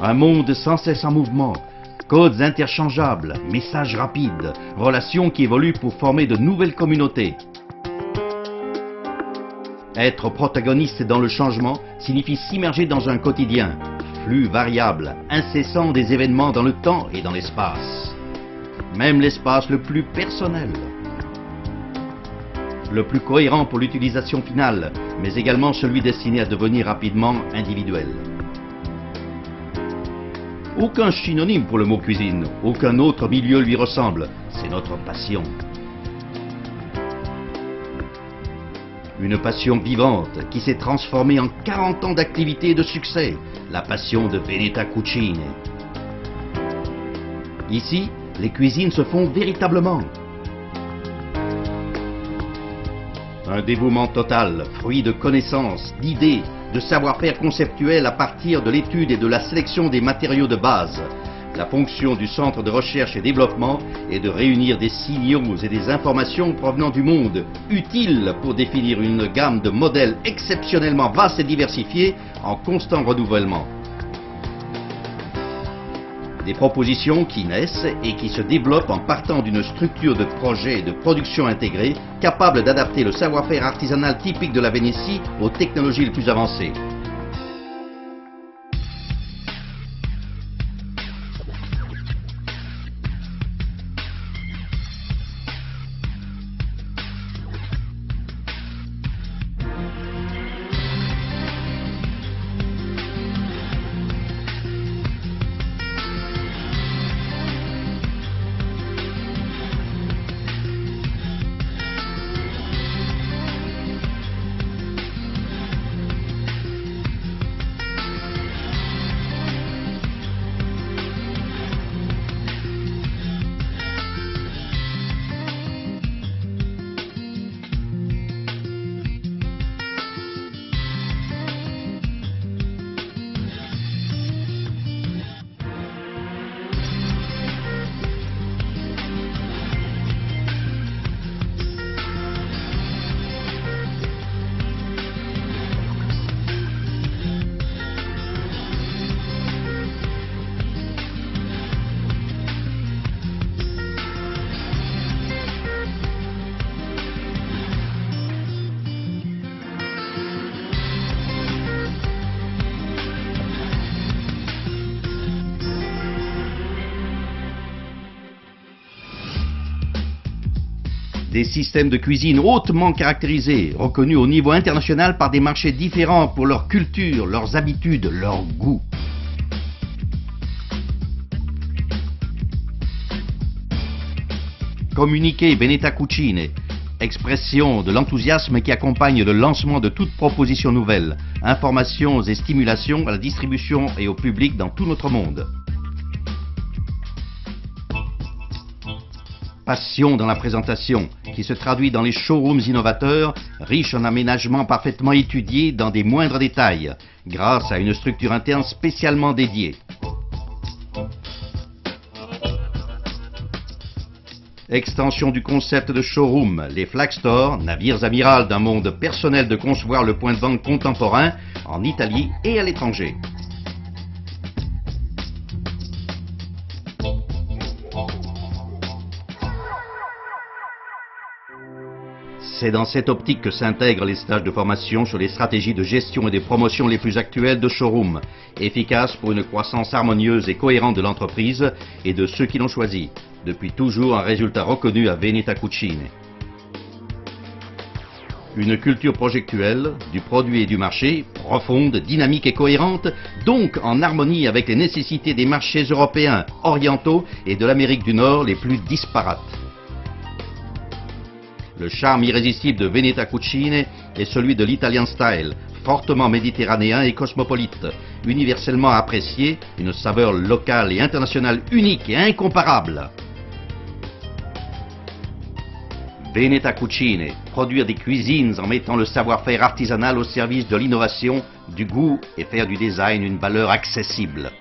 Un monde sans cesse en mouvement, codes interchangeables, messages rapides, relations qui évoluent pour former de nouvelles communautés. Être protagoniste dans le changement signifie s'immerger dans un quotidien, flux variable, incessant des événements dans le temps et dans l'espace. Même l'espace le plus personnel. Le plus cohérent pour l'utilisation finale, mais également celui destiné à devenir rapidement individuel. Aucun synonyme pour le mot cuisine, aucun autre milieu lui ressemble, c'est notre passion. Une passion vivante qui s'est transformée en 40 ans d'activité et de succès, la passion de Veneta Cucine. Ici, les cuisines se font véritablement. Un dévouement total, fruit de connaissances, d'idées, de savoir-faire conceptuel à partir de l'étude et de la sélection des matériaux de base. La fonction du centre de recherche et développement est de réunir des signaux et des informations provenant du monde, utiles pour définir une gamme de modèles exceptionnellement vastes et diversifiés en constant renouvellement. Des propositions qui naissent et qui se développent en partant d'une structure de projet et de production intégrée capable d'adapter le savoir-faire artisanal typique de la Vénétie aux technologies les plus avancées. Des systèmes de cuisine hautement caractérisés, reconnus au niveau international par des marchés différents pour leur culture, leurs habitudes, leurs goûts. Communiqué Veneta Cucine, expression de l'enthousiasme qui accompagne le lancement de toute proposition nouvelle, informations et stimulations à la distribution et au public dans tout notre monde. Passion dans la présentation, qui se traduit dans les showrooms innovateurs, riches en aménagements parfaitement étudiés dans des moindres détails, grâce à une structure interne spécialement dédiée. Extension du concept de showroom, les flag stores, navires amiral d'un monde personnel de concevoir le point de vente contemporain en Italie et à l'étranger. C'est dans cette optique que s'intègrent les stages de formation sur les stratégies de gestion et de promotion les plus actuelles de showroom, efficaces pour une croissance harmonieuse et cohérente de l'entreprise et de ceux qui l'ont choisi. Depuis toujours un résultat reconnu à Veneta Cucine. Une culture projectuelle, du produit et du marché, profonde, dynamique et cohérente, donc en harmonie avec les nécessités des marchés européens, orientaux et de l'Amérique du Nord les plus disparates. Le charme irrésistible de Veneta Cucine est celui de l'Italian style, fortement méditerranéen et cosmopolite, universellement apprécié, une saveur locale et internationale unique et incomparable. Veneta Cucine, produire des cuisines en mettant le savoir-faire artisanal au service de l'innovation, du goût et faire du design une valeur accessible.